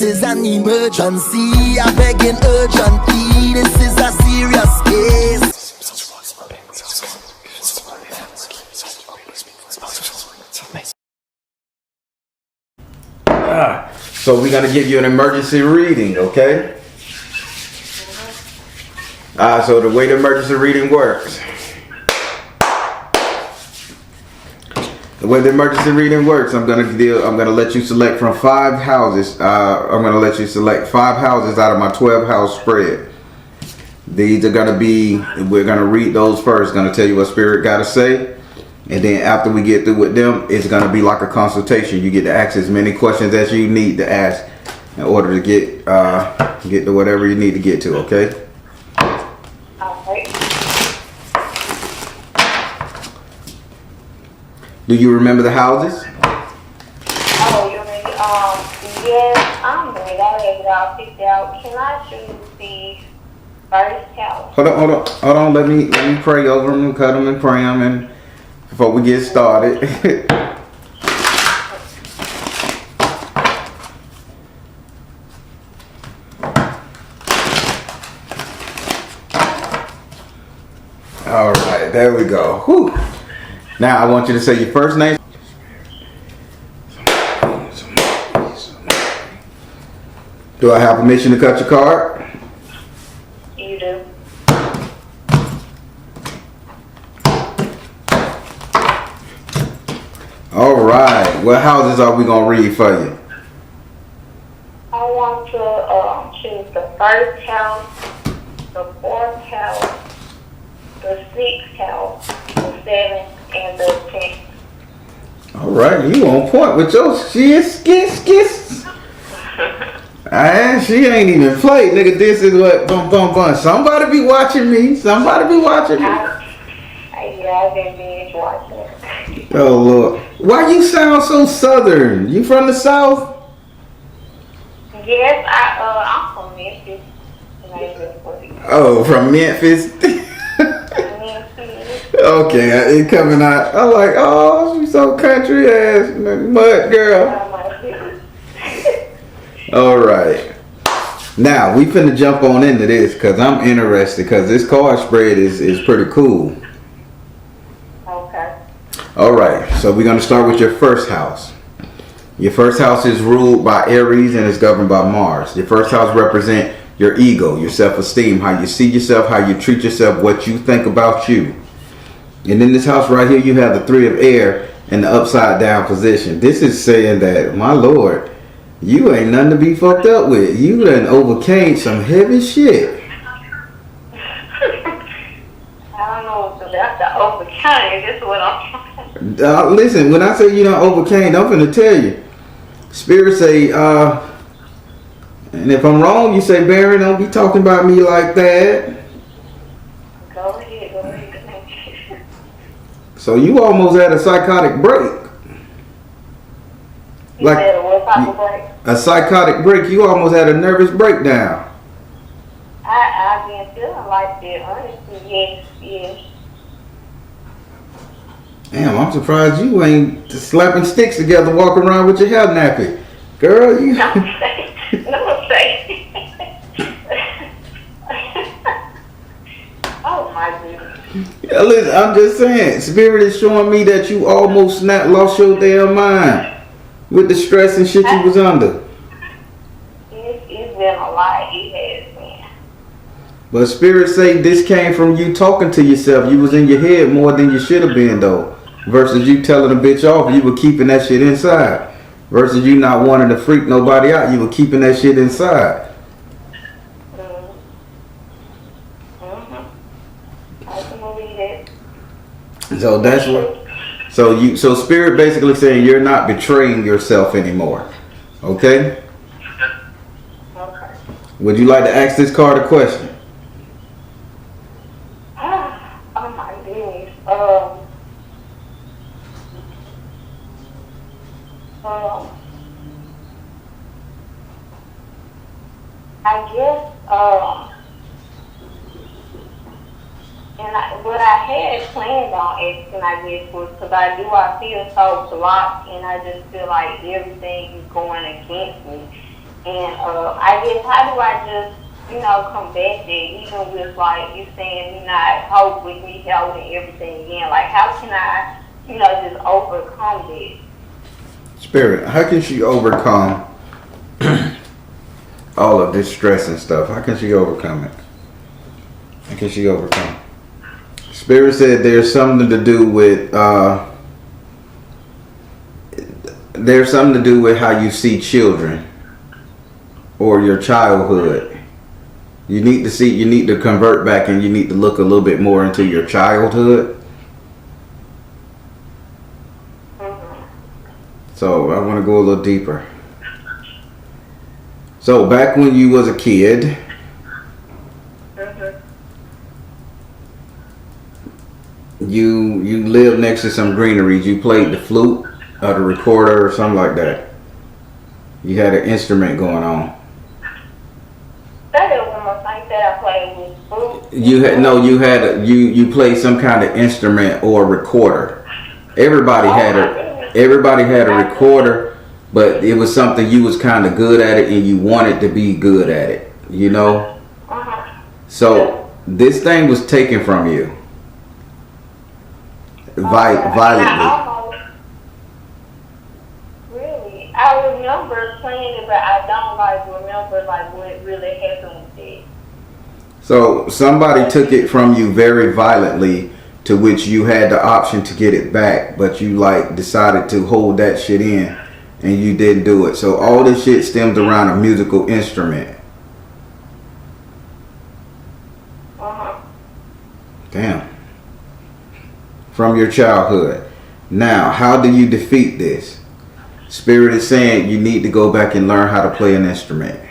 is an emergency. I begging urgently. This is a serious case. So we're gonna give you an emergency reading, okay? So the way the emergency reading works. The way the emergency reading works, I'm gonna let you select from 5 houses. I'm gonna let you select 5 houses out of my 12 house spread. These are gonna be, we're gonna read those first. Gonna tell you what Spirit gotta say, and then after we get through with them, it's gonna be like a consultation. You get to ask as many questions as you need to ask in order to get to whatever you need to get to. Okay. Do you remember the houses? Oh, you mean, yes, I'm ready. I have it all picked out. Can I choose the first house? Hold on. Let me pray over them and cut them and pray them and before we get started. All right, there we go. Whew. Now I want you to say your first name. Do I have permission to cut your card? You do. All right. What houses are we gonna read for you? I want to choose the first house, the 4th house, the 6th house, the 7th, and the 10th. All right, you on point with your skis. She ain't even played, nigga. This is what bum. Somebody be watching me. I've been binge watching it. Oh Lord, why you sound so southern? You from the South? Yes, I'm from Memphis. Oh, from Memphis. Okay, it coming out. I'm like, oh, she's so country ass mud girl. All right. Now we finna jump on into this because I'm interested because this card spread is pretty cool. Okay. All right, so we're gonna start with your first house. Your first house is ruled by Aries and is governed by Mars. Your first house represents your ego, your self-esteem, how you see yourself, how you treat yourself, what you think about you. And in this house right here, you have the 3 of air in the upside down position. This is saying that, my Lord, you ain't nothing to be fucked up with. You done overcame some heavy shit. I don't know if that's the overcame. That's what I'm trying. Listen, when I say you done overcame, I'm finna tell you. Spirit say, and if I'm wrong, you say, Barry, don't be talking about me like that. Go ahead. So you almost had a psychotic break. You said what type of break? A psychotic break. You almost had a nervous breakdown. I've been feeling like that, honestly. Yes. Damn, I'm surprised you ain't slapping sticks together, walking around with your hair nappy. Girl, you... No, say. Oh, my goodness. Yeah, listen, I'm just saying, Spirit is showing me that you almost lost your damn mind with the stress and shit you was under. It's been a lot. It has been. But Spirit say this came from you talking to yourself. You was in your head more than you should have been, though. Versus you telling a bitch off, you were keeping that shit inside. Versus you not wanting to freak nobody out, you were keeping that shit inside. So that's what. So Spirit basically saying you're not betraying yourself anymore. Okay? Okay. Would you like to ask this card a question? Oh my goodness. I guess, what I had planned on asking, I guess, was because I feel so blocked, and I just feel like everything is going against me. And I guess how do I just, combat that, even with like you saying me not hope with me health and everything again? Like, how can I, just overcome that? Spirit, how can she overcome all of this stress and stuff? How can she overcome it? How can she overcome? Spirit said there's something to do with how you see children or your childhood. You need to convert back, and you need to look a little bit more into your childhood. So I want to go a little deeper. So back when you was a kid, you lived next to some greeneries. You played the flute or the recorder or something like that. You had an instrument going on. I played with flute. You played some kind of instrument or recorder. Everybody had a recorder, but it was something you was kind of good at it, and you wanted to be good at it, So this thing was taken from you violently. Really, I remember playing it, but I don't remember what really happened with it. So somebody took it from you very violently, to which you had the option to get it back, but you decided to hold that shit in, and you didn't do it. So all this shit stems around a musical instrument. Damn. From your childhood. Now, how do you defeat this? Spirit is saying you need to go back and learn how to play an instrument.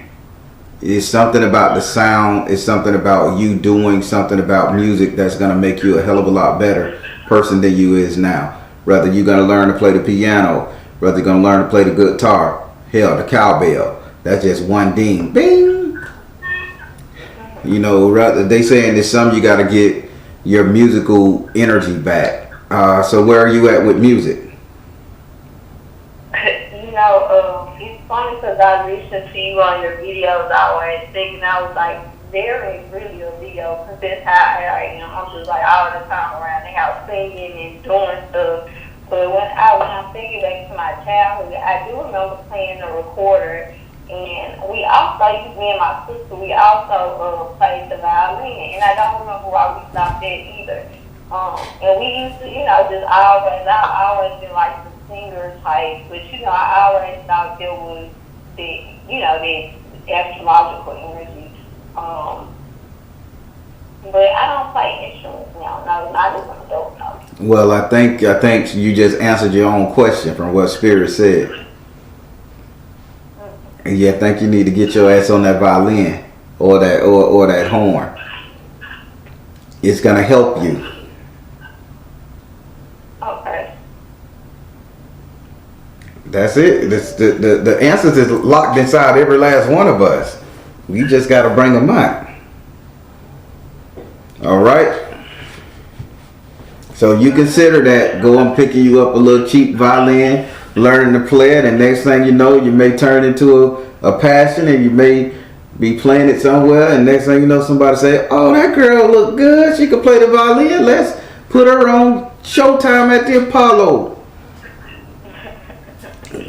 It's something about the sound. It's something about you doing something about music that's going to make you a hell of a lot better person than you is now. Whether you're going to learn to play the piano, whether you're going to learn to play the guitar, hell, the cowbell. That's just one ding. Bing! Rather they saying there's something you got to get your musical energy back. So where are you at with music? It's funny because I listened to you on your videos always, thinking I was very really a video, because that's how I am. I'm just all the time around the house singing and doing stuff. But when I'm thinking back to my childhood, I do remember playing the recorder, and me and my sister, we also played the violin, and I don't remember why we stopped that either. And we used to, I always been the singer type, but I always thought there was the astrological energy. But I don't play instruments now. No, not as an adult. No. Well, I think you just answered your own question from what Spirit said. And yeah, I think you need to get your ass on that violin or that horn. It's gonna help you. Okay. That's it. The answers is locked inside every last one of us. We just gotta bring them out. All right. So you consider that going picking you up a little cheap violin, learning to play it, and next thing you know, you may turn into a passion, and you may be playing it somewhere, and next thing you know, somebody say, "Oh, that girl look good. She can play the violin. Let's put her on Showtime at the Apollo."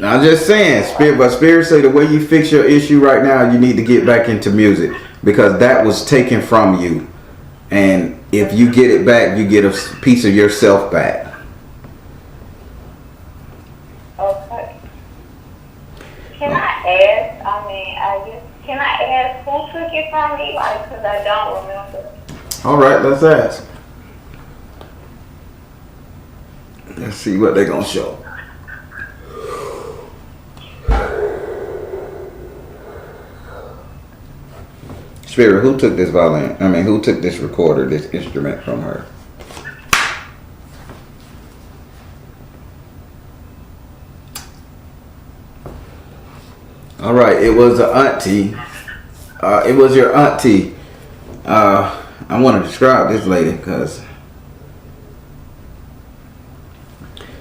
I'm just saying, Spirit say the way you fix your issue right now, you need to get back into music, because that was taken from you. And if you get it back, you get a piece of yourself back. Okay. Can I ask? Can I ask who took it from me? Because I don't remember. All right, let's ask. Let's see what they're gonna show. Spirit, who took this violin? Who took this recorder, this instrument from her? All right, it was an auntie. It was your auntie. I want to describe this lady because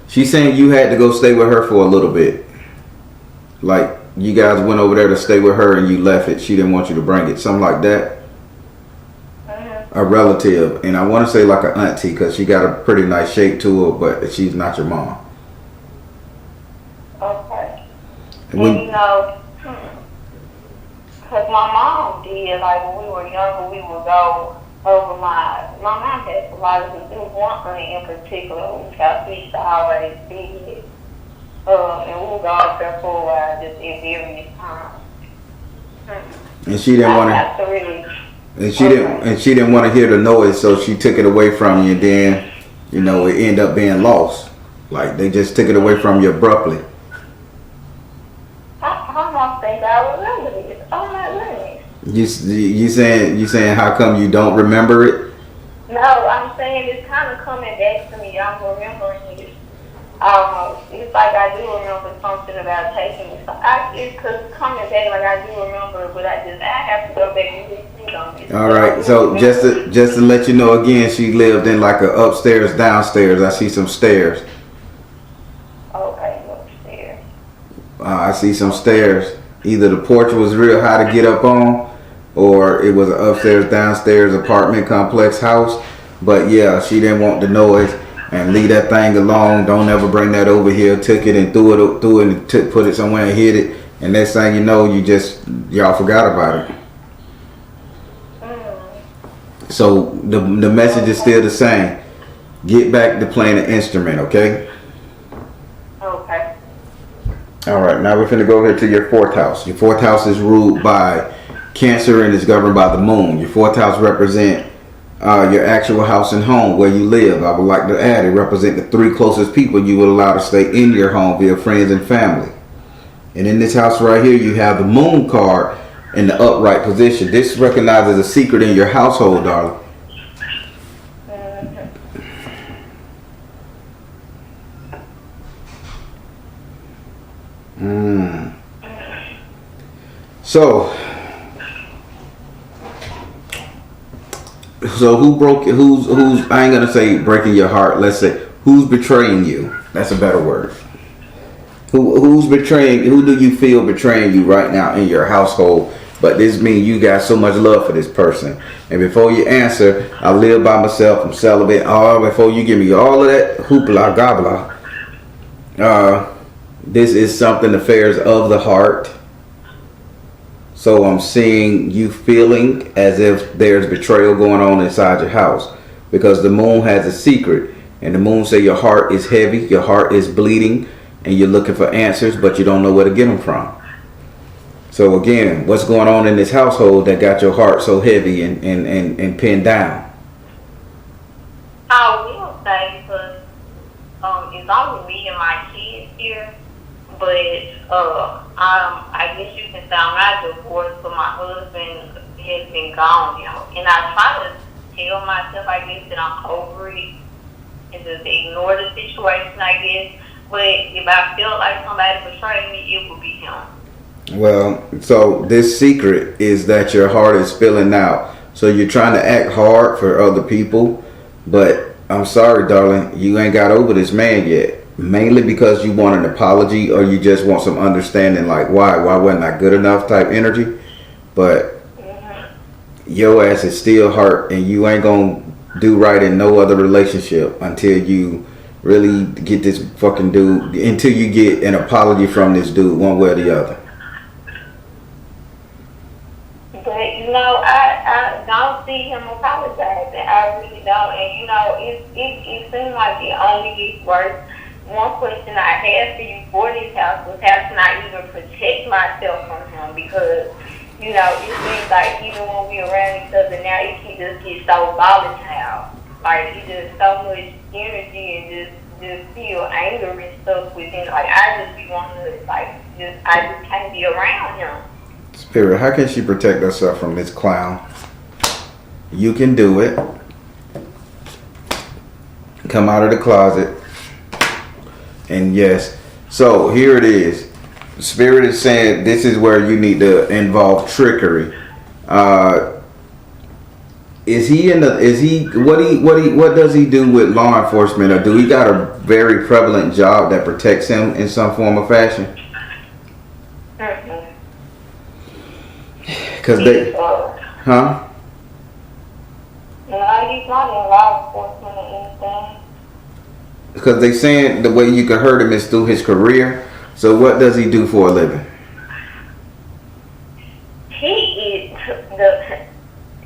she's saying you had to go stay with her for a little bit. you guys went over there to stay with her and you left it. She didn't want you to bring it. Something like that. A relative, and I want to say like an auntie because she got a pretty nice shape to her, but she's not your mom. Okay. And you know, because my mom did, like when we were younger, we would go over my mom had a lot of things. There was one thing in particular, which I used to always see it. And we would go up there for a while, just at various times. And she didn't want to. And she didn't want to hear the noise, so she took it away from you. And then, you know, it ended up being lost. Like they just took it away from you abruptly. I don't think I remember this. Oh my goodness. You saying how come you don't remember it? No, I'm saying it's kind of coming back to me. I'm remembering it. It's like I do remember something about taking it. So it's coming back like I do remember it, but I have to go back and think on it. All right, so just to let you know again, she lived in like a upstairs, downstairs. I see some stairs. Okay, upstairs. I see some stairs. Either the porch was real high to get up on, or it was an upstairs, downstairs apartment complex house. But yeah, she didn't want the noise. And leave that thing alone. Don't ever bring that over here. Took it and threw it and put it somewhere and hid it. And next thing you know, y'all forgot about it. So the message is still the same. Get back to playing an instrument, okay? Okay. All right. Now we're finna go here to your fourth house. Your fourth house is ruled by Cancer and is governed by the moon. Your fourth house represents your actual house and home where you live. I would like to add, it represents the 3 closest people you would allow to stay in your home via friends and family. And in this house right here, you have the moon card in the upright position. This recognizes a secret in your household, darling. So who's I ain't gonna say breaking your heart. Let's say who's betraying you. That's a better word. Who's betraying? Who do you feel betraying you right now in your household? But this means you got so much love for this person. And before you answer, I live by myself. I'm celibate. Before you give me all of that hoopla gobla, this is something affairs of the heart. So I'm seeing you feeling as if there's betrayal going on inside your house, because the moon has a secret, and the moon say your heart is heavy, your heart is bleeding, and you're looking for answers, but you don't know where to get them from. So again, what's going on in this household that got your heart so heavy and pinned down? I will say, because it's only me and my kids here, but I guess you can say I'm not divorced, but my husband has been gone now. And I try to tell myself, I guess, that I'm over it and just ignore the situation, I guess. But if I feel like somebody betrayed me, it would be him. Well, so this secret is that your heart is spilling out. So you're trying to act hard for other people, but I'm sorry, darling, you ain't got over this man yet. Mainly because you want an apology, or you just want some understanding, like why wasn't I good enough type energy. But your ass is still hurt, and you ain't gonna do right in no other relationship until you really get this fucking dude, until you get an apology from this dude one way or the other. But you know, I don't see him apologizing. I really don't. And you know, it seems like it only gets worse. One question I had for you for this house was, how can I even protect myself from him? Because, you know, it seems like even when we're around each other now, it can just get so volatile. Like, he just so much energy and just feel anger and stuff within. Like, I just be wanting to, I just can't be around him. Spirit, how can she protect herself from this clown? You can do it. Come out of the closet. And yes, so here it is. Spirit is saying this is where you need to involve trickery. What does he do with law enforcement, or do he got a very prevalent job that protects him in some form or fashion? Mm-hmm. Cause they, huh? No, he's not in law enforcement or anything. Because they saying the way you can hurt him is through his career. So what does he do for a living? He is the.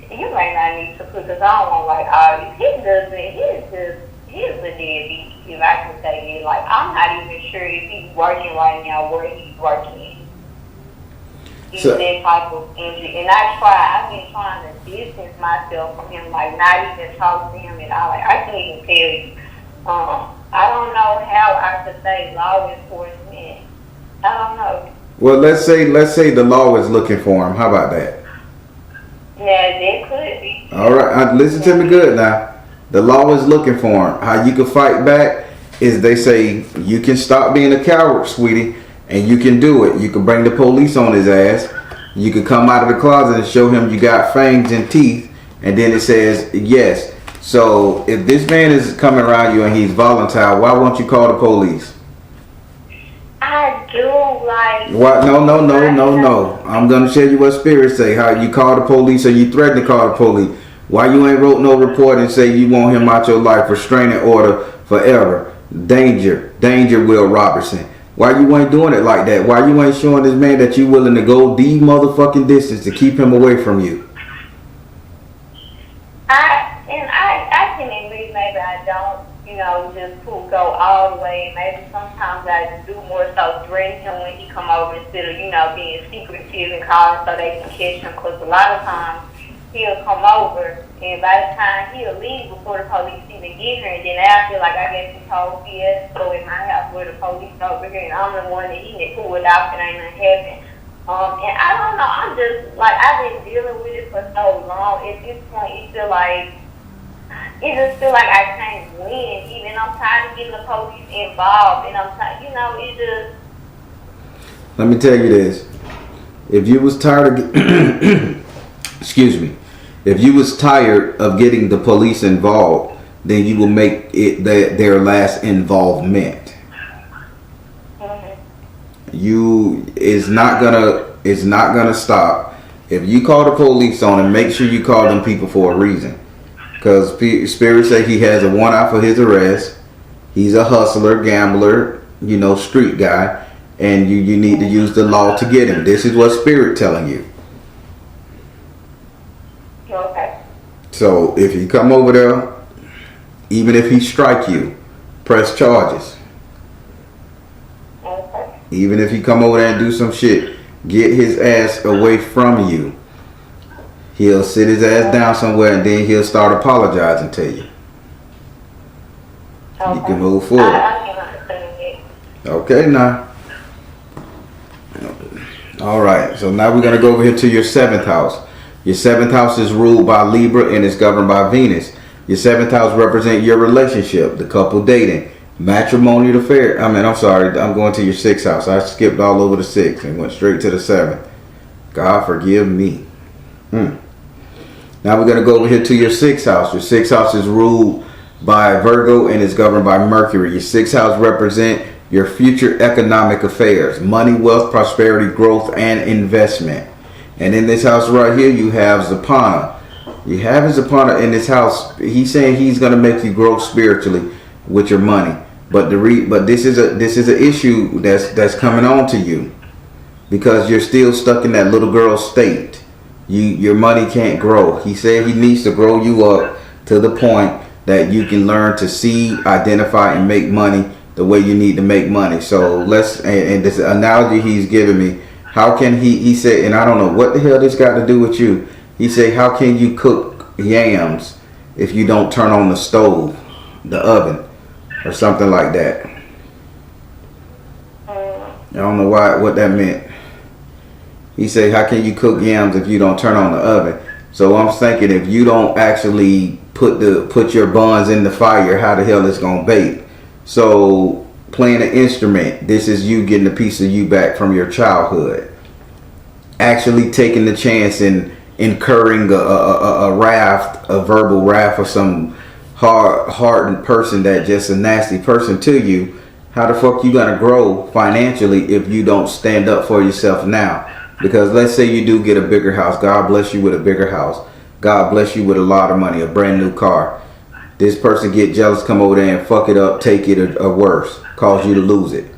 You might not need to put this on like all these. He doesn't. He's a deadbeat. If I can say it, like I'm not even sure if he's working right now where he's working. He's that type of injury, and I've been trying to distance myself from him, like not even talk to him at all. Like I can't even tell you. I don't know how I could say law enforcement. I don't know. Well, let's say the law is looking for him. How about that? Yeah, that could be. All right, listen to me good now. The law is looking for him. How you can fight back is they say you can stop being a coward, sweetie, and you can do it. You can bring the police on his ass. You can come out of the closet and show him you got fangs and teeth, and then it says yes. So if this man is coming around you and he's volatile, why won't you call the police? I do like. What? No. I'm gonna tell you what spirits say. How you call the police or you threaten to call the police. Why you ain't wrote no report and say you want him out your life, restraining order forever. Danger, Will Robertson. Why you ain't doing it like that? Why you ain't showing this man that you willing to go the motherfucking distance to keep him away from you? I can admit maybe I don't, just go all the way. Maybe sometimes I do more so threaten him when he come over instead of, being secretive and calling so they can catch him. Because a lot of times he'll come over and by the time he'll leave before the police even get here, and then I feel like I guess this whole fiasco in my house where the police over here and I'm the one that he pulled out and ain't nothing happened. And I don't know, I'm just like, I've been dealing with it for so long. At this point, it just feel like I can't win. Even I'm tired of getting the police involved, and I'm tired, it just. Let me tell you this: if you was tired of, excuse me, if you was tired of getting the police involved, then you will make it their last involvement. It's not gonna stop. If you call the police on him, make sure you call them people for a reason. Because spirits say he has a warrant for his arrest. He's a hustler, gambler, street guy, and you need to use the law to get him. This is what spirit telling you. Okay. So if you come over there, even if he strike you, press charges. Okay. Even if he come over there and do some shit, get his ass away from you. He'll sit his ass down somewhere and then he'll start apologizing to you. Okay. You can move forward. I can understand it. Okay, now. All right, so now we're going to go over here to your 7th house. Your 7th house is ruled by Libra and is governed by Venus. Your 7th house represents your relationship, the couple dating, matrimonial affair. I'm going to your 6th house. I skipped all over the 6th and went straight to the 7th. God forgive me. Now we're going to go over here to your 6th house. Your 6th house is ruled by Virgo and is governed by Mercury. Your 6th house represents your future economic affairs, money, wealth, prosperity, growth, and investment. And in this house right here, you have Zapana. You have Zapana in this house. He's saying he's going to make you grow spiritually with your money. But this is an issue that's coming on to you because you're still stuck in that little girl state. Your money can't grow. He said he needs to grow you up to the point that you can learn to see, identify, and make money the way you need to make money. So and this analogy he's giving me, how can he said, and I don't know what the hell this got to do with you. He said, how can you cook yams if you don't turn on the stove, the oven, or something like that? I don't know what that meant. He said, how can you cook yams if you don't turn on the oven? So I'm thinking if you don't actually put your buns in the fire, how the hell it's gonna bake? So playing an instrument, this is you getting a piece of you back from your childhood. Actually taking the chance and incurring a verbal wrath of some hardened person that just a nasty person to you. How the fuck you gonna grow financially if you don't stand up for yourself now? Because let's say you do get a bigger house. God bless you with a bigger house. God bless you with a lot of money, a brand new car. This person get jealous, come over there and fuck it up, take it or worse, cause you to lose it.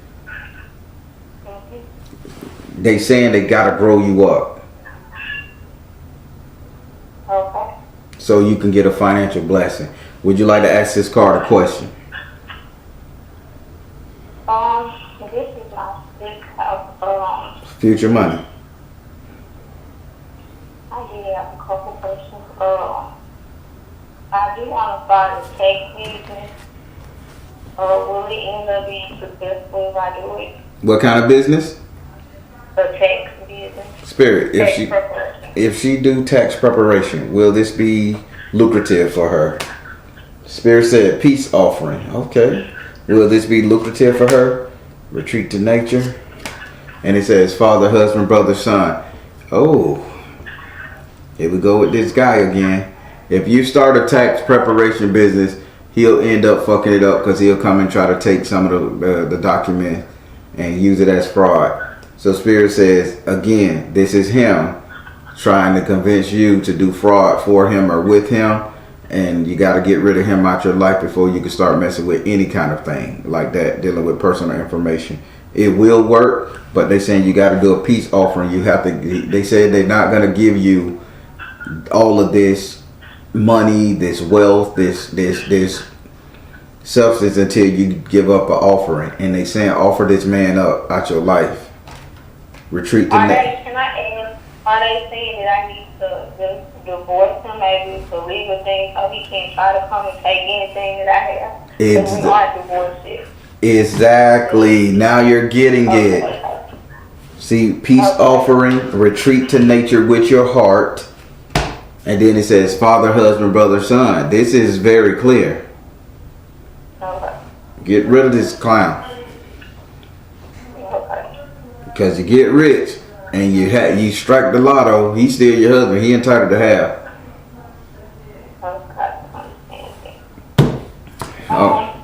They saying they gotta grow you up. Okay. So you can get a financial blessing. Would you like to ask this card a question? This is my sixth house. Future money. I did have a couple questions. I do want to start a tech business. Will it end up being successful if I do it? What kind of business? A tech business. Spirit, Preparation. if she do tax preparation, will this be lucrative for her? Spirit said peace offering. Okay. Will this be lucrative for her? Retreat to nature. And it says father, husband, brother, son. Oh. Here we go with this guy again. If you start a tax preparation business, he'll end up fucking it up because he'll come and try to take some of the document and use it as fraud. So Spirit says, again, this is him trying to convince you to do fraud for him or with him. And you got to get rid of him out your life before you can start messing with any kind of thing like that, dealing with personal information. It will work, but they're saying you got to do a peace offering. You have to. They said they're not going to give you all of this money, this wealth, this substance until you give up an offering. And they saying offer this man up out your life. Retreat to nature. Can I ask? Are they saying that I need to just divorce him, maybe for legal things, so he can't try to come and take anything that I have? Because we are divorced. Exactly. Now you're getting it. See, peace offering, retreat to nature with your heart. And then it says father, husband, brother, son. This is very clear. Okay. Get rid of this clown. Okay. Because you get rich and you strike the lotto, he's still your husband. He entitled to have. Okay. Oh.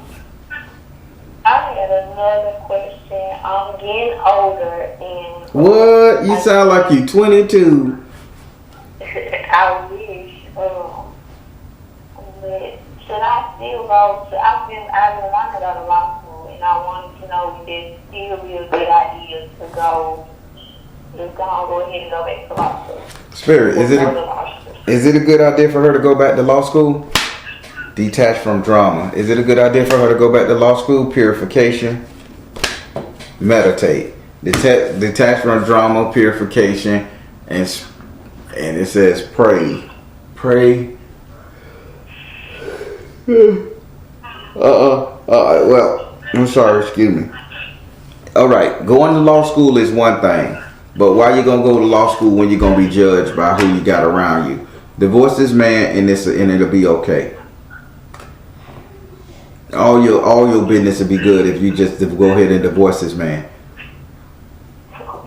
I had another question. I'm getting older and... What? You sound like you 22. I wish. But should I still go to... I've been wanting to go to law school, and I wanted to know if it still be a good idea to go... Just go ahead and go back to law school. Spirit, is it a good idea for her to go back to law school? Detached from drama. Is it a good idea for her to go back to law school? Purification. Meditate. Detached from drama, purification, and it says pray. Pray. Well, I'm sorry, excuse me. Alright, going to law school is one thing. But why you gonna go to law school when you're gonna be judged by who you got around you? Divorce this man and it'll be okay. All your business will be good if you just go ahead and divorce this man.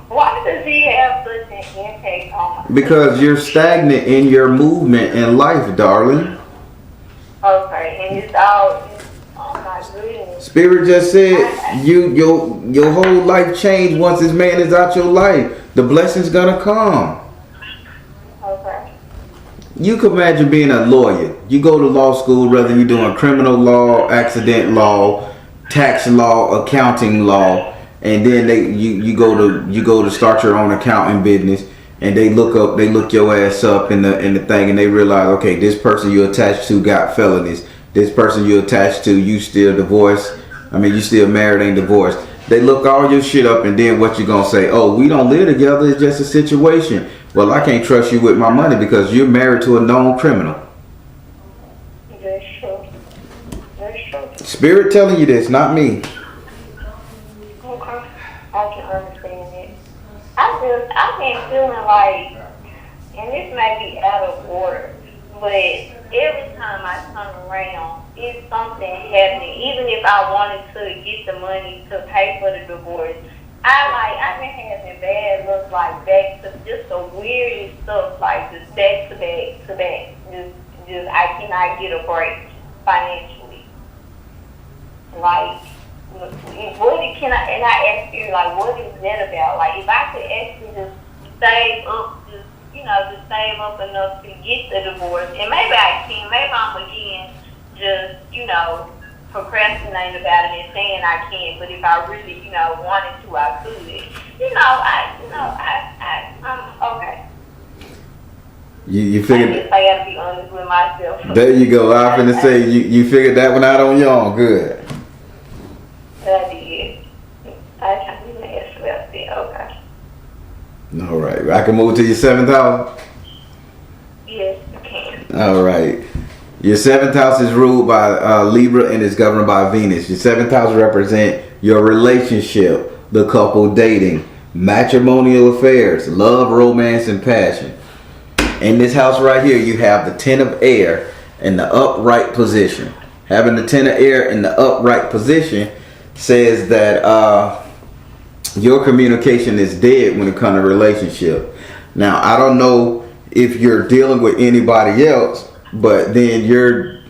Why does he have such an impact on me? Because you're stagnant in your movement in life, darling. Okay, and it's all... Oh my goodness. Spirit just said your whole life changed once this man is out your life. The blessing's gonna come. Okay. You could imagine being a lawyer. You go to law school, whether you're doing criminal law, accident law, tax law, accounting law, and then you go to start your own accounting business, and they look your ass up in the thing, and they realize, okay, this person you attached to got felonies. This person you attached to, you still divorced. You still married, ain't divorced. They look all your shit up, and then what you gonna say? Oh, we don't live together. It's just a situation. Well, I can't trust you with my money because you're married to a known criminal. That's true. That's true. Spirit telling you this, not me. Okay. I can understand it. I've been feeling like, and this may be out of order, but every time I turn around, it's something happening. Even if I wanted to get the money to pay for the divorce, I've been having bad luck, like back to just the weirdest stuff, like just back to back to back. Just I cannot get a break financially. Like, what can I? And I ask you, like, what is that about? Like, if I could actually just save up, just save up enough to get the divorce. And maybe I can, maybe I'm again just, procrastinating about it and saying I can. But if I really, wanted to, I could. I'm okay. You figured. I gotta be honest with myself. There you go. I was finna say you figured that one out on your own. Good. I did. I can't even ask about it. Okay. All right. I can move to your 7th house. Yes, you can. All right. Your 7th house is ruled by Libra and is governed by Venus. Your 7th house represents your relationship, the couple dating, matrimonial affairs, love, romance, and passion. In this house right here, you have the 10 of air in the upright position. Having the 10 of air in the upright position says that your communication is dead when it comes to relationship. Now, I don't know if you're dealing with anybody else, but then you're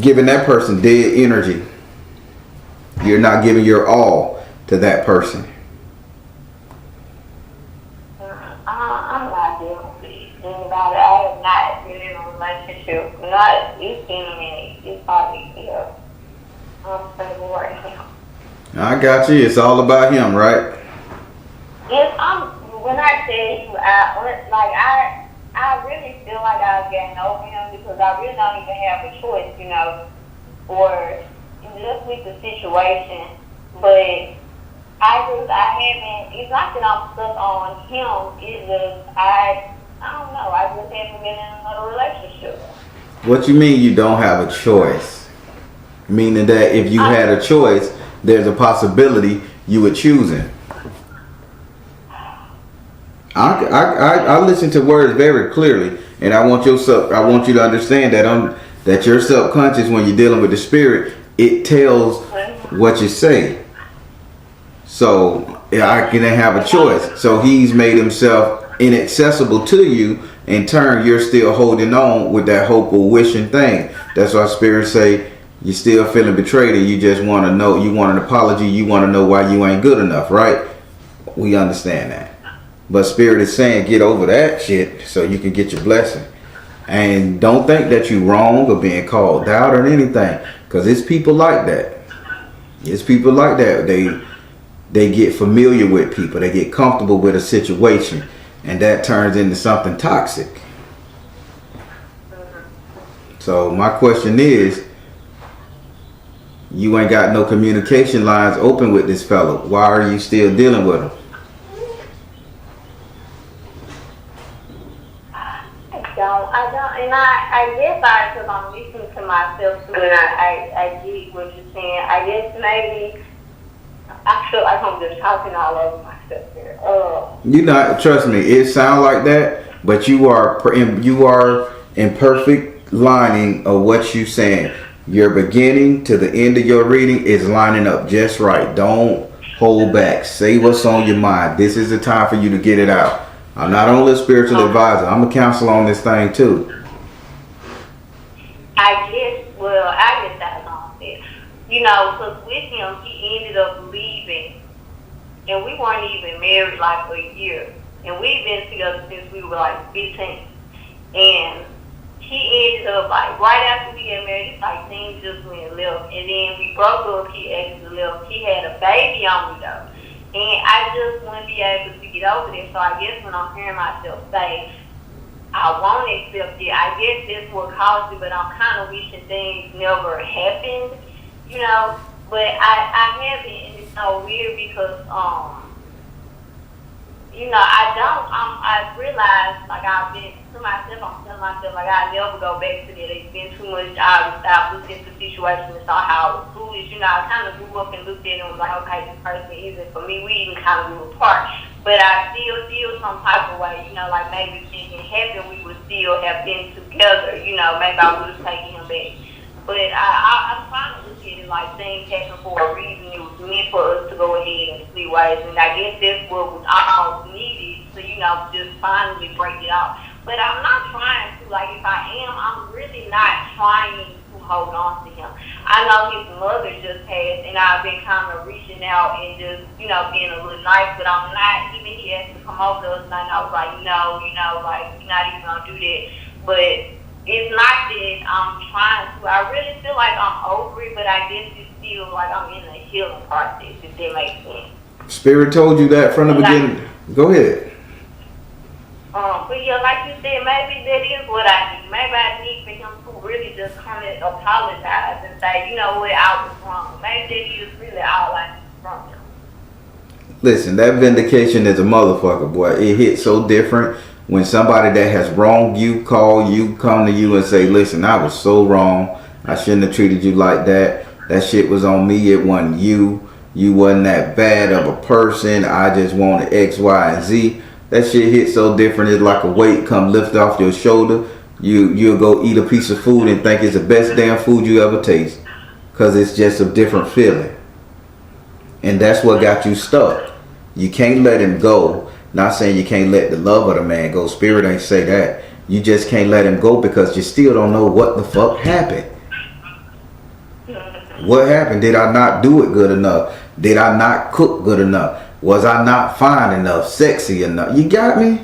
giving that person dead energy. You're not giving your all to that person. I'm not dealing with anybody. I have not been in a relationship. It's been a minute. It's probably, I'm stable right now. I got you. It's all about him, right? Yes, when I tell you, I really feel like I've gotten over him because I really don't even have a choice, or just with the situation. But I haven't, it's not that I'm stuck on him, it's just, I don't know, I just haven't been in another relationship. What you mean you don't have a choice? Meaning that if you had a choice, there's a possibility you would choose him. I listen to words very clearly, and I want you to understand that your subconscious, when you're dealing with the spirit, it tells what you say. So I can have a choice. So he's made himself inaccessible to you. In turn, you're still holding on with that hope or wishing thing. That's why spirits say you're still feeling betrayed, and you just want to know. You want an apology. You want to know why you ain't good enough, right? We understand that. But spirit is saying get over that shit so you can get your blessing. And don't think that you're wrong or being called out or anything. Because it's people like that. It's people like that. They get familiar with people. They get comfortable with a situation. And that turns into something toxic. So my question is, you ain't got no communication lines open with this fellow. Why are you still dealing with him? I don't, and I guess because I'm listening to myself too, and I get what you're saying. I guess maybe I feel like I'm just talking all over myself here. You not, trust me, it sounds like that, but you are in perfect lining of what you saying. Your beginning to the end of your reading is lining up just right. Don't hold back. Say what's on your mind. This is the time for you to get it out. I'm not only a spiritual advisor, I'm a counselor on this thing too. I guess that's on it. Because with him, he ended up leaving, and we weren't even married like a year. And we've been together since we were like 15. And he ended up, like, right after we got married, it's like things just went left. And then we broke up, he actually left. He had a baby on me, though. And I just wouldn't be able to get over this. So I guess when I'm hearing myself say, I won't accept it, I guess that's what caused it, but I'm kind of wishing things never happened, But I haven't, and it's so weird because, I realized, like, I've been to myself, I'm telling myself, like, I'll never go back to that. It's been too much. I've looked at the situation and saw how it was foolish. I kind of grew up and looked at it and was like, okay, this person isn't for me. We even kind of grew apart. But I still feel some type of way, like maybe if it didn't happen, we would still have been together. Maybe I would have taken him back. But I'm trying to look at it like things happen for a reason. It was meant for us to go ahead and see ways. And I guess that's what was almost needed to, just finally break it off. But I'm not trying to, like, if I am, I'm really not trying to hold on to him. I know his mother just passed, and I've been kind of reaching out and just, being a little nice, but I'm not. Even he asked to come over the other night, and I was like, no, like, you're not even going to do that. But it's not that I'm trying to. I really feel like I'm over it, but I guess it's still like I'm in a healing process, if that makes sense. Spirit told you that from the beginning. Go ahead. But yeah, like you said, maybe that is what I need. Maybe I need for him to really just come and apologize and say, you know what, I was wrong. Maybe that is really all I need from him. Listen, that vindication is a motherfucker, boy. It hits so different when somebody that has wronged you come to you and say, listen, I was so wrong. I shouldn't have treated you like that. That shit was on me. It wasn't you. You wasn't that bad of a person. I just wanted X, Y, and Z. That shit hits so different. It's like a weight come lift off your shoulder. You'll go eat a piece of food and think it's the best damn food you ever taste. Because it's just a different feeling. And that's what got you stuck. You can't let him go. Not saying you can't let the love of the man go. Spirit ain't say that. You just can't let him go because you still don't know what the fuck happened. What happened? Did I not do it good enough? Did I not cook good enough? Was I not fine enough, sexy enough? You got me?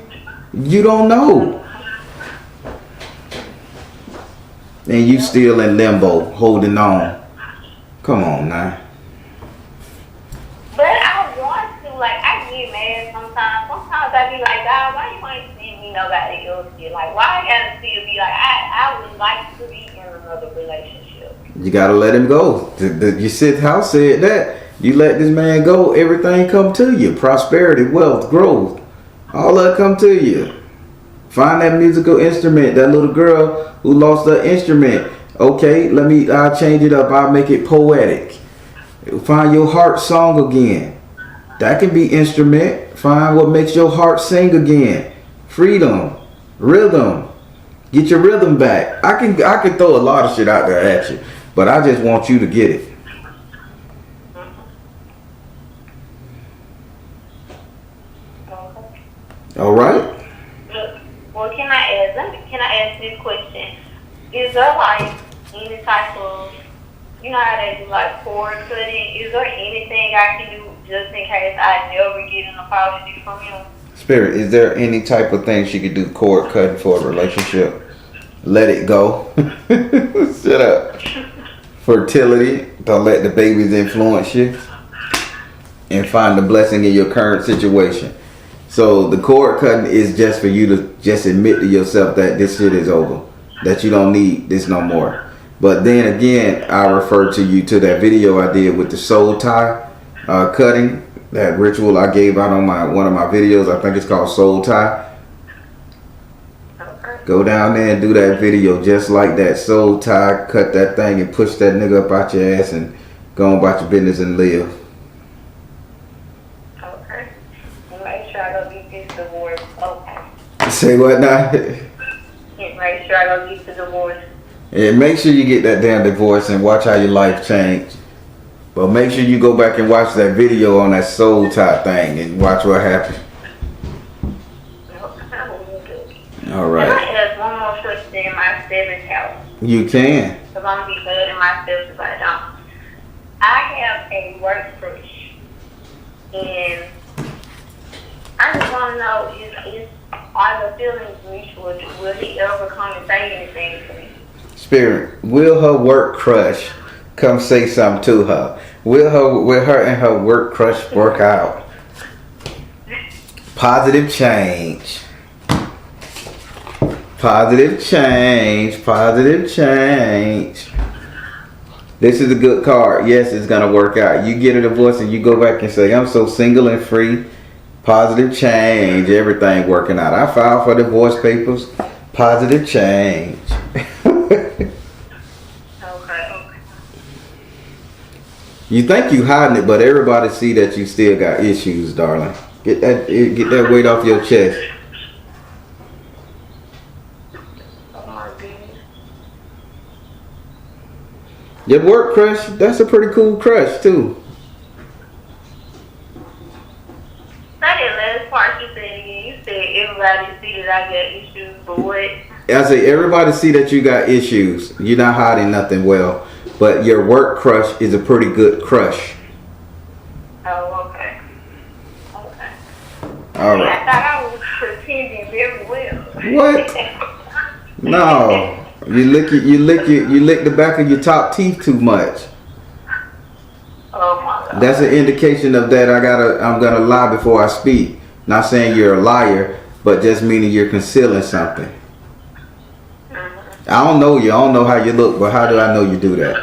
You don't know. And you still in limbo, holding on. Come on now. But I want to, like, I get mad sometimes. Sometimes I be like, God, why you ain't seeing me nobody else get? Like, why I gotta still be like, I would like to be in another relationship. You gotta let him go. Your sixth house said that. You let this man go, everything come to you. Prosperity, wealth, growth. All that come to you. Find that musical instrument. That little girl who lost her instrument. Okay, I'll change it up. I'll make it poetic. Find your heart song again. That can be instrument. Find what makes your heart sing again. Freedom. Rhythm. Get your rhythm back. I can throw a lot of shit out there at you. But I just want you to get it. All right. Well, can I ask this question? Is there like any type of, you know how they do like cord cutting? Is there anything I can do just in case I never get an apology from him? Spirit, is there any type of thing she could do cord cutting for a relationship? Let it go. Shut up. Fertility. Don't let the babies influence you. And find the blessing in your current situation. So the cord cutting is just for you to just admit to yourself that this shit is over. That you don't need this no more. But then again, I refer to you to that video I did with the soul tie cutting. That ritual I gave out on one of my videos. I think it's called soul tie. Go down there and do that video just like that. Soul tie, cut that thing and push that nigga up out your ass and go on about your business and live. Okay. And make sure I go get this divorce. Okay. Say what now? And make sure I go get the divorce. And make sure you get that damn divorce and watch how your life change. But make sure you go back and watch that video on that soul tie thing and watch what happened. All right. Can I ask one more question in my seventh house? You can. Because I'm going to be bad in myself if I don't. I have a work crush. And I just want to know, are the feelings mutual? Will he ever come and say anything to me? Spirit, will her work crush come say something to her? Will her and her work crush work out? Positive change. Positive change. Positive change. This is a good card. Yes, it's going to work out. You get a divorce and you go back and say, I'm so single and free. Positive change. Everything working out. I filed for divorce papers. Positive change. Okay. You think you hiding it, but everybody see that you still got issues, darling. Get that weight off your chest. Your work crush, that's a pretty cool crush too. That last part you said again. You said everybody see that I got issues, but what? I say everybody see that you got issues. You're not hiding nothing well, but your work crush is a pretty good crush. Oh, okay. Okay. All Yeah, I right. thought I was pretending very well. What? No. You lick the back of your top teeth too much. Oh my God. That's an indication of that. I'm gonna lie before I speak. Not saying you're a liar, but just meaning you're concealing something. I don't know you. I don't know how you look, but how do I know you do that?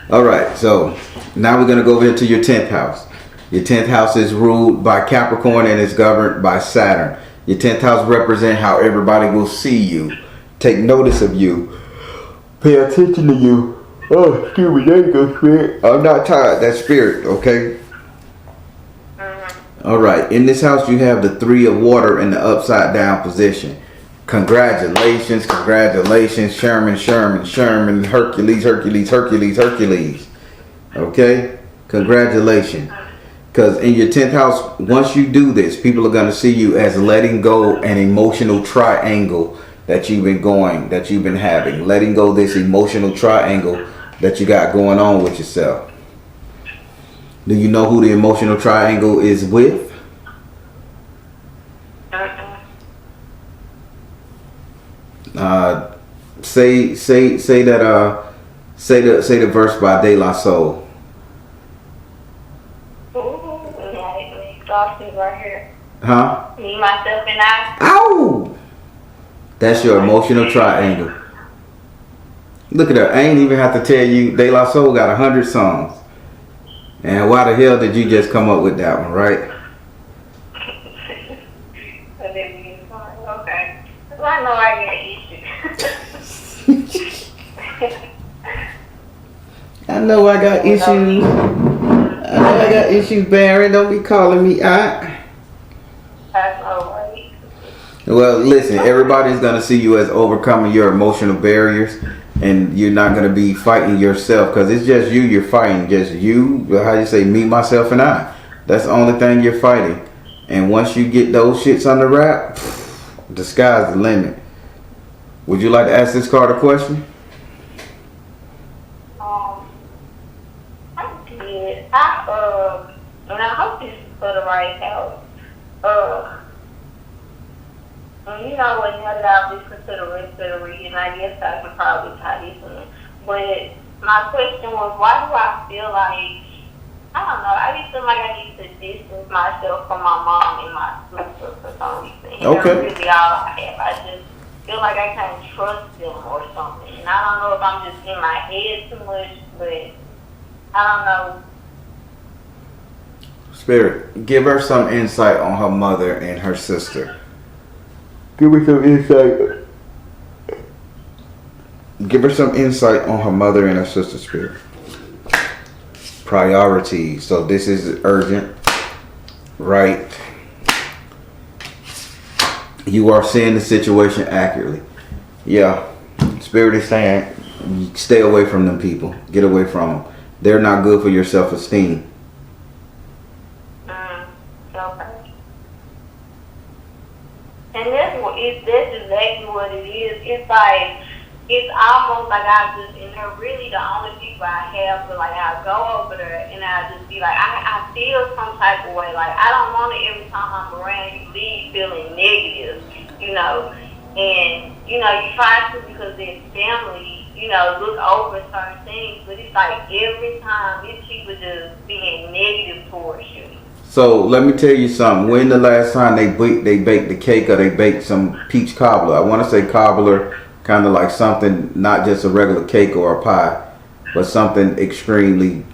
All right. So now we're gonna go over into your 10th house. Your 10th house is ruled by Capricorn and is governed by Saturn. Your 10th house represents how everybody will see you, take notice of you, pay attention to you. Oh, excuse me, there you go, spirit. I'm not tired. That's spirit, okay? All right. In this house, you have the 3 of water in the upside down position. Congratulations, Sherman, Hercules. Okay? Congratulations. Because in your 10th house, once you do this, people are going to see you as letting go an emotional triangle that you've been having. Letting go this emotional triangle that you got going on with yourself. Do you know who the emotional triangle is with? Say the verse by De La Soul. Right here. Huh? Me, myself, and I. Ow! That's your emotional triangle. Look at that. I ain't even have to tell you. De La Soul got 100 songs. And why the hell did you just come up with that one, right? Okay. Well, I know I got issues. I know I got issues. I know I got issues, Baron. Don't be calling me out. That's alright. Well, listen, everybody's going to see you as overcoming your emotional barriers. And you're not going to be fighting yourself because it's just you you're fighting. Just you, how you say, me, myself, and I. That's the only thing you're fighting. And once you get those shits under wrap, the sky's the limit. Would you like to ask this card a question? I did. And I hope this is for the right house. You know what, now that I've listened to the rest of the reading, I guess I can probably tie this in. But my question was, why do I feel like, I don't know, I just feel like I need to distance myself from my mom and my sister for some reason. And Okay. that's really all I have. I just feel like I can't trust them or something. And I don't know if I'm just in my head too much, but I don't know. Spirit, give her some insight on her mother and her sister. Give her some insight. Give her some insight on her mother and her sister, Spirit. Priorities. So this is urgent, right? You are seeing the situation accurately. Yeah. Spirit is saying, stay away from them people. Get away from them. They're not good for your self-esteem. Okay. And that's exactly what it is. It's like, it's almost like and they're really the only people I have, but like I go over there and I just be like, I feel some type of way. Like I don't want it every time I'm around you leave feeling negative, you know. And, you know, you try to because they're family, you know, look over certain things, but it's like every time these people just being negative towards you. So let me tell you something. When the last time they baked the cake or they baked some peach cobbler? I want to say cobbler, kind of like something, not just a regular cake or a pie, but something extremely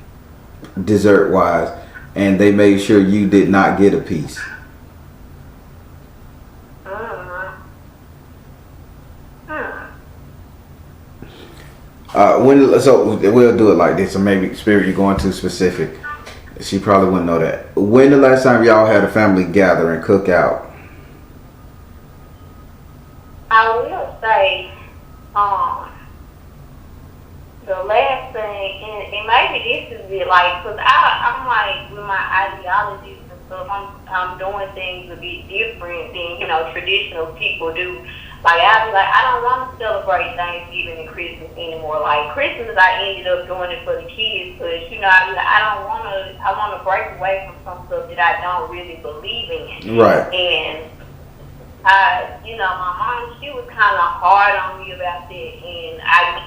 dessert-wise. And they made sure you did not get a piece. So we'll do it like this. So maybe, Spirit, you're going too specific. She probably wouldn't know that. When the last time y'all had a family gathering, cookout? I will say, the last thing, and maybe this is it, like, because I'm like, with my ideologies and So if I'm doing things a bit different than, traditional people do. Like, I'll be like, I don't want to celebrate Thanksgiving and Christmas anymore. Like, Christmas, I ended up doing it for the kids, but, I'll be like, I want to break away from some stuff that I don't really believe in. Right. And my mom, she was kind of hard on me about that, and I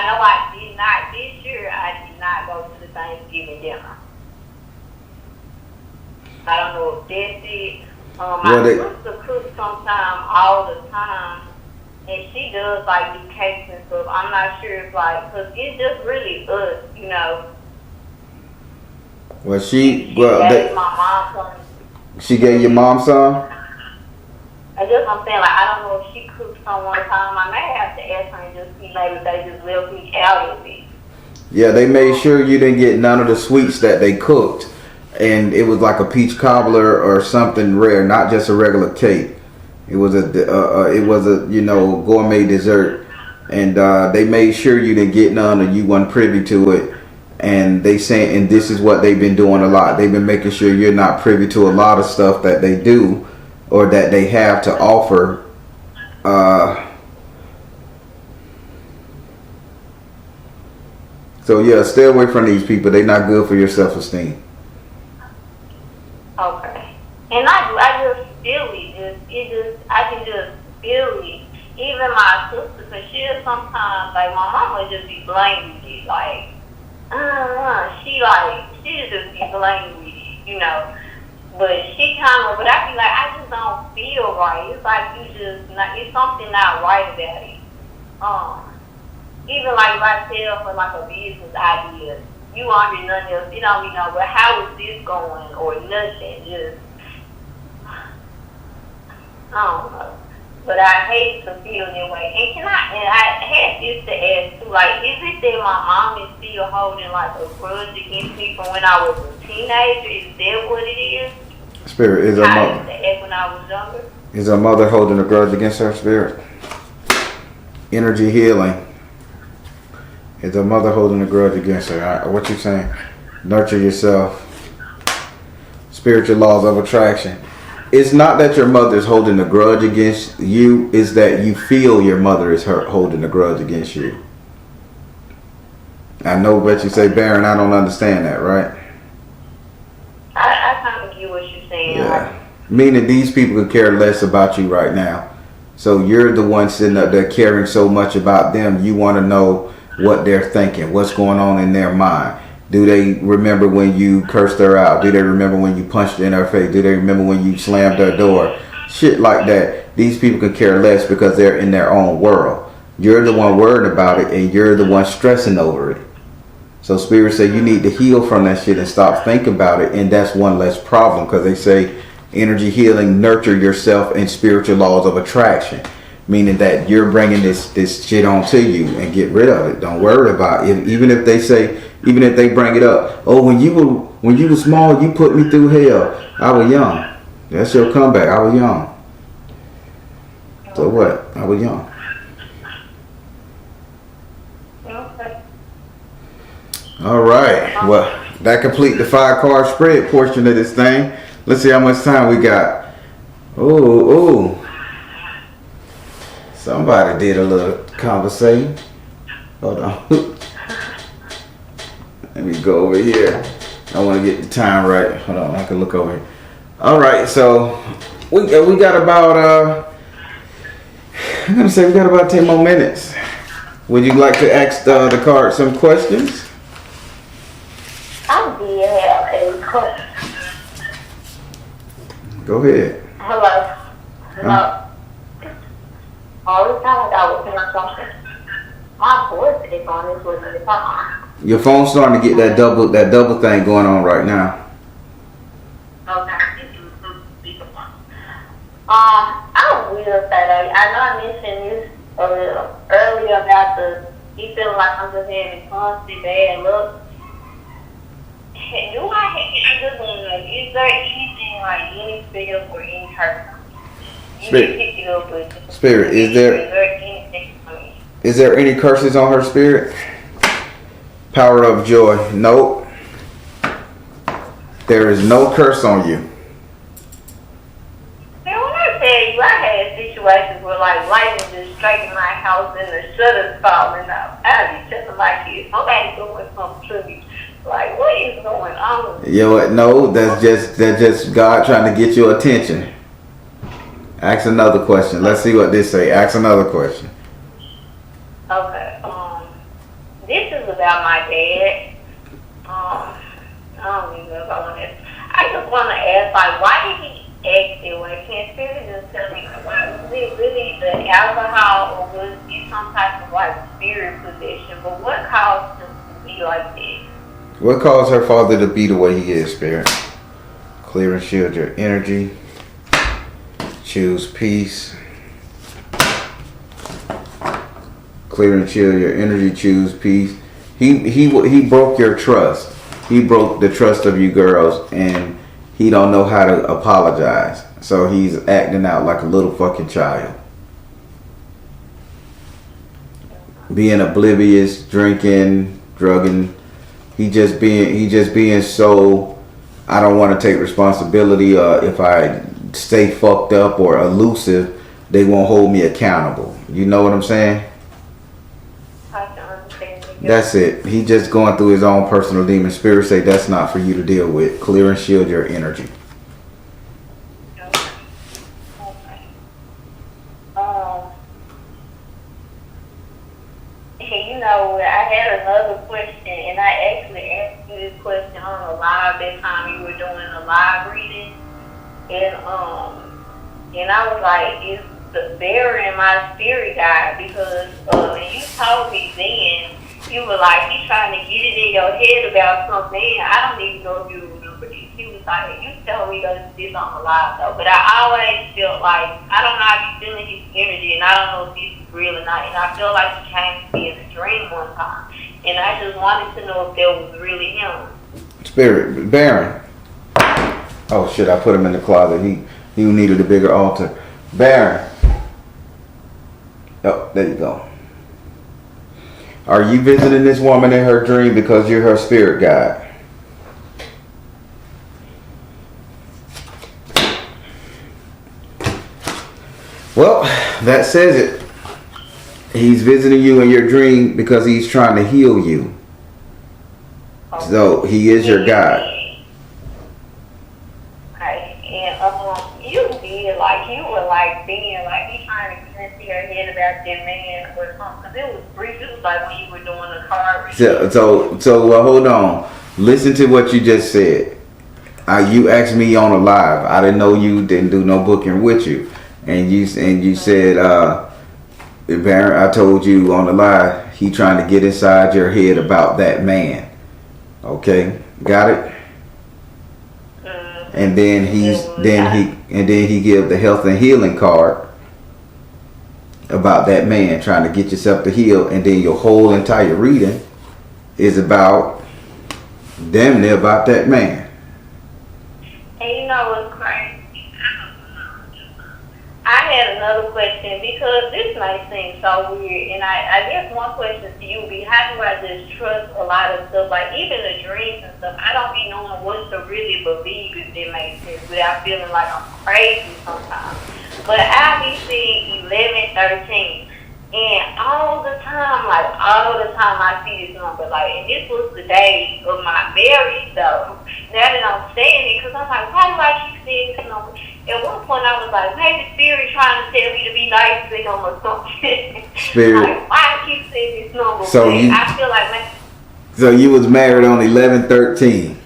know I did not this year. I did not go to the Thanksgiving dinner. I don't know if that's it. My sister cooks sometime all the time, and she does like do cakes and stuff. I'm not sure if cause it's just really us. Well, she gave my mom some. She gave your mom some? I guess I'm saying, I don't know if she cooked some one time. I may have to ask her and just see maybe they just left me out of it. Yeah, they made sure you didn't get none of the sweets that they cooked. And it was like a peach cobbler or something rare, not just a regular cake. It was a gourmet dessert. And they made sure you didn't get none or you weren't privy to it. And they saying, and this is what they've been doing a lot. They've been making sure you're not privy to a lot of stuff that they do or that they have to offer. So yeah, stay away from these people. They're not good for your self-esteem. Okay. And I just feel it. I can just feel it. Even my sister, because she'll sometimes, my mama just be blaming it. She'll just be blaming it, But but I be like, I just don't feel right. It's like it's something not right about it. Even if I tell for a business idea, you aren't doing nothing else. You don't even know, but how is this going or nothing? Just, I don't know. But I hate to feel that way. And I had this to ask too, is it that my mom is still holding a grudge against me from when I was a teenager? Is that what it is? Spirit, is her mother? I used to act when I was younger. Is her mother holding a grudge against her, Spirit? Energy healing. Is her mother holding a grudge against her? What you saying? Nurture yourself. Spiritual laws of attraction. It's not that your mother is holding a grudge against you. It's that you feel your mother is holding a grudge against you. I know what you say, Baron. I don't understand that, right? I kind of get what you're saying. Yeah. Meaning these people could care less about you right now. So you're the one sitting up there caring so much about them. You want to know what they're thinking, what's going on in their mind. Do they remember when you cursed her out? Do they remember when you punched her in her face? Do they remember when you slammed her door? Shit like that. These people can care less because they're in their own world. You're the one worried about it and you're the one stressing over it. So Spirit say you need to heal from that shit and stop thinking about it, and that's one less problem, because they say energy healing, nurture yourself in spiritual laws of attraction. Meaning that you're bringing this shit onto you and get rid of it. Don't worry about it. Even if they bring it up. Oh, when you were small, you put me through hell. I was young. That's your comeback. I was young. So what? I was young. Okay. All right. Well, that complete the 5-card spread portion of this thing. Let's see how much time we got. Oh. Somebody did a little conversation. Hold on. Let me go over here. I want to get the time right. Hold on, I can look over here. All right, so we got about I'm gonna say we got about 10 more minutes. Would you like to ask the card some questions? I did have a question. Go ahead. Hello. Hello. All the time I was doing something. My voice is on this with the phone. Your phone's starting to get that double thing going on right now. Okay. I will say that I know I mentioned this a little earlier about you feeling like I'm just having constant bad luck. I just want to know, is there anything any spell or any curse? Spirit, is there any curses on her, Spirit? Power of joy. Nope. There is no curse on you. Man, when I tell you, I had situations where like lightning just striking my house and the shutters falling out. I be telling my kids, somebody's doing something to me. Like, what is going on? You know what? No, that's just God trying to get your attention. Ask another question. Let's see what this say. Ask another question. Okay. This is about my dad. I don't even know if I want to. I just want to ask, like, why did he act that way? Can Spirit just tell me, why was it really the alcohol, or was it some type of like spirit possession? But what caused him to be like that? What caused her father to be the way he is, Spirit? Clear and shield your energy. Choose peace. Clear and shield your energy. Choose peace. He broke your trust. He broke the trust of you girls, and he don't know how to apologize. So he's acting out like a little fucking child. Being oblivious, drinking, drugging. He just being so, I don't want to take responsibility. If I stay fucked up or elusive, they won't hold me accountable. You know what I'm saying? I can understand. That's it. He just going through his own personal demon. Spirit say that's not for you to deal with. Clear and shield your energy. Okay. Hey, you know, I had another question, and I actually asked you this question on a live that time you were doing a live reading, and I was like, is the bear in my spirit guide? Because and you told me then, you were like, he's trying to get it in your head about something. I don't even know if you remember this. He was like, you told me this on the live though, but I always felt like, I don't know, I be feeling his energy, and I don't know if this is real or not, and I feel like he came to me in a dream one time, and I just wanted to know if that was really him. Spirit, Baron. Oh shit, I put him in the closet. He needed a bigger altar. Baron. Oh, there you go. Are you visiting this woman in her dream because you're her spirit guide? Well, that says it. He's visiting you in your dream because he's trying to heal you. So he is your guide. Okay, and you did like, you were like being like, he trying to get into your head about that man or something. Because it was brief. It was like when you were doing the card reading. So hold on. Listen to what you just said. You asked me on a live. I didn't know you didn't do no booking with you, and you said, Baron, I told you on the live, he trying to get inside your head about that man. Okay, got it. And then he give the health and healing card about that man trying to get yourself to heal, and then your whole entire reading is about damn near about that man. And you know what's crazy? I had another question, because this might seem so weird, and I guess one question to you would be, how do I just trust a lot of stuff, like even the dreams and stuff? I don't be knowing what to really believe, if that makes sense, without feeling like I'm crazy sometimes. But I be seeing 1113, and all the time I see this number, like, and this was the day of my marriage though. Now that I'm saying it, because I'm like, why do I keep seeing this number? At one point I was like, maybe Spirit trying to tell me to be nice to him or something. Spirit. Like, why I keep seeing this number? So I feel like, man. So you was married on 11/13,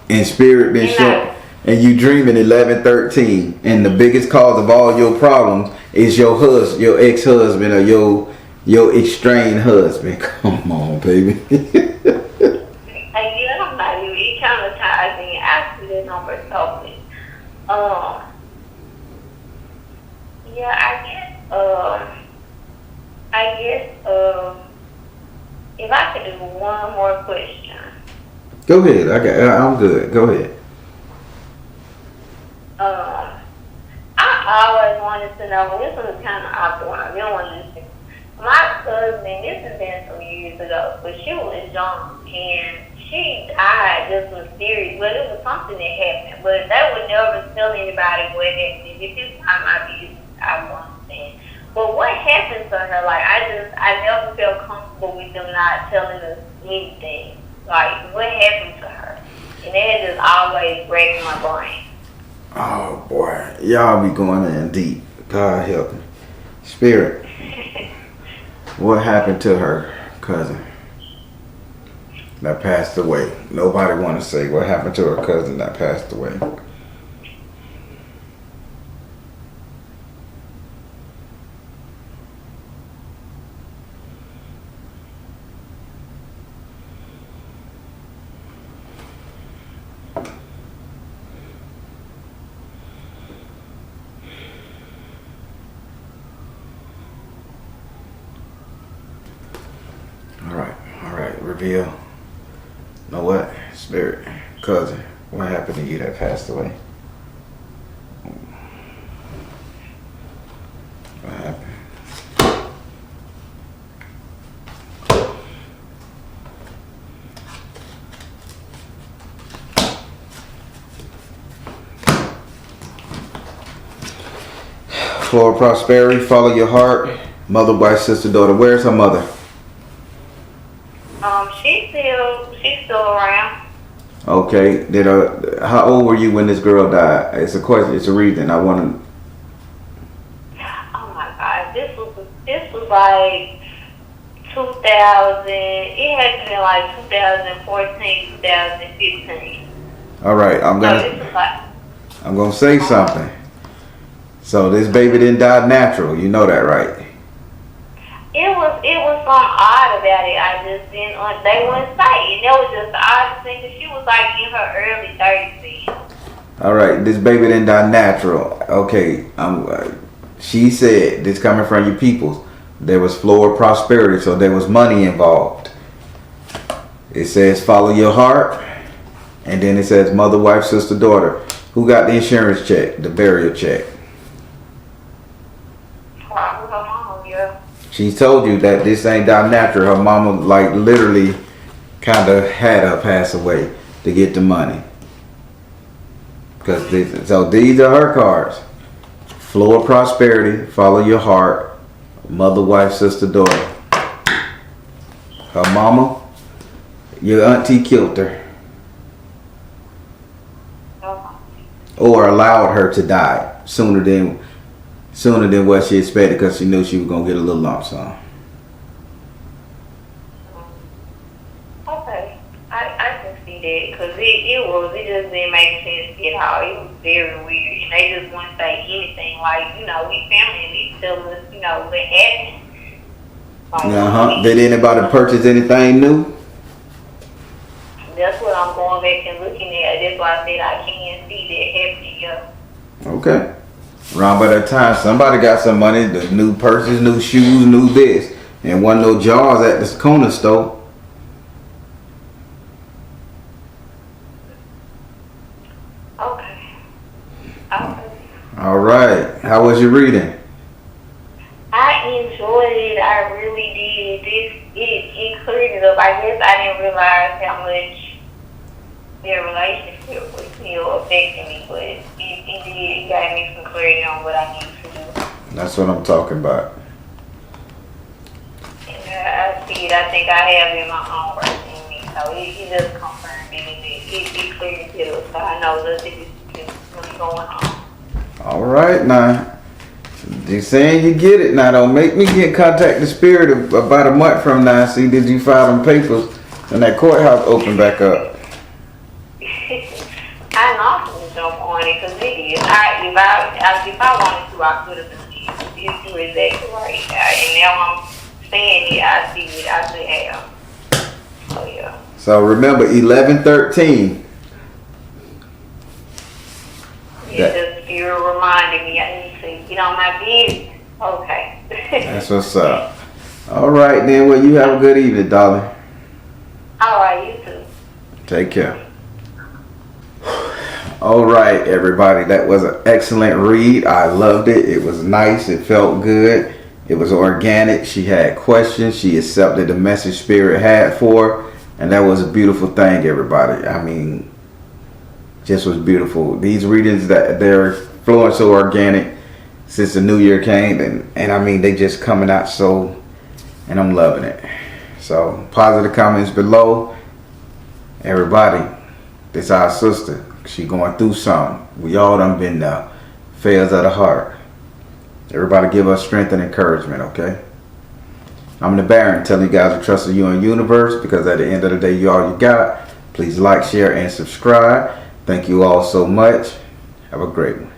and Spirit been showing, and you dreaming 11/13, and the biggest cause of all your problems is your ex-husband, or your estranged husband. Come on, baby. Yeah, I'm not even. It kind of ties in. I see the number totally. Yeah, I guess, if I could do one more question. Go ahead. I'm good. Go ahead. I always wanted to know, this was kind of awkward one. I didn't want to listen. My cousin, this has been some years ago, but she was young, and she died just mysterious. But it was something that happened. But they would never tell anybody what happened. If it's not my business, I won't understand. But what happened to her? Like, I never felt comfortable with them not telling us anything. Like, what happened to her? And that just always breaks my brain. Oh boy, y'all be going in deep. God help me. Spirit, what happened to her cousin that passed away? Nobody want to say what happened to her cousin that passed away. All right, reveal. Know what? Spirit, cousin, what happened to you that passed away? What happened? Flow of prosperity, follow your heart. Mother, wife, sister, daughter. Where's her mother? She's still around. Okay. How old were you when this girl died? It's a question. It's a reason. I want to. Oh my God, this was like 2000. It had to be like 2014, 2015. All right. I'm gonna say something. So this baby didn't die natural. You know that, right? It was something odd about it. I just didn't. They wouldn't say, and that was just the oddest thing. Cause she was like in her early 30s then. All right, this baby didn't die natural. Okay, she said this coming from you peoples. There was flow of prosperity, so there was money involved. It says follow your heart, and then it says mother, wife, sister, daughter. Who got the insurance check, the burial check? Probably her mom, yeah. She told you that this ain't die natural. Her mama like literally kind of had her pass away to get the money. So these are her cards. Flow of prosperity, follow your heart, mother, wife, sister, daughter. Her mama, your auntie killed her. Or allowed her to die sooner than what she expected because she knew she was going to get a little lump sum. Okay, I can see that because it just didn't make sense at all. It was very weird, and they just wouldn't say anything. Like, we family and they tell us, what happened. Like, Did anybody purchase anything new? That's what I'm going back and looking at. That's why I said I can't see that happening. Yeah. Okay. Around by that time, somebody got some money, the new purses, new shoes, new this, and one no jars at the corner store. Okay. All right. How was your reading? I enjoyed it. I really did. It cleared it up. I guess I didn't realize how much their relationship was still affecting me, but it did. It gave me some clarity on what I need to do. That's what I'm talking about. And I see it. I think I have it in my own work in me. So it just confirmed it, and it cleared it up. So I know that this is really going on. All right, now. They saying you get it now. Don't make me get contact the spirit about a month from now. See, did you file them papers and that courthouse open back up? I know I'm gonna jump on it because it is. If I wanted to, I could have done it. You're exactly right. And now I'm saying it. I see it. I should have. Oh yeah. So remember 11/13. The spirit reminded me I need to get on my business. Okay. That's what's up. All right then. Well, you have a good evening, darling. All right, you too. Take care. All right, everybody. That was an excellent read. I loved it. It was nice. It felt good. It was organic. She had questions. She accepted the message Spirit had for her. And that was a beautiful thing, everybody. I mean, just was beautiful. These readings, that they're flowing so organic since the new year came, and I mean, they just coming out so, and I'm loving it. So positive comments below. Everybody, this our sister. She going through something. We all done been there. Fails of the heart. Everybody give us strength and encouragement, okay? I'm the Baron, telling you guys to trust in you and universe, because at the end of the day, you all you got. Please like, share, and subscribe. Thank you all so much. Have a great one.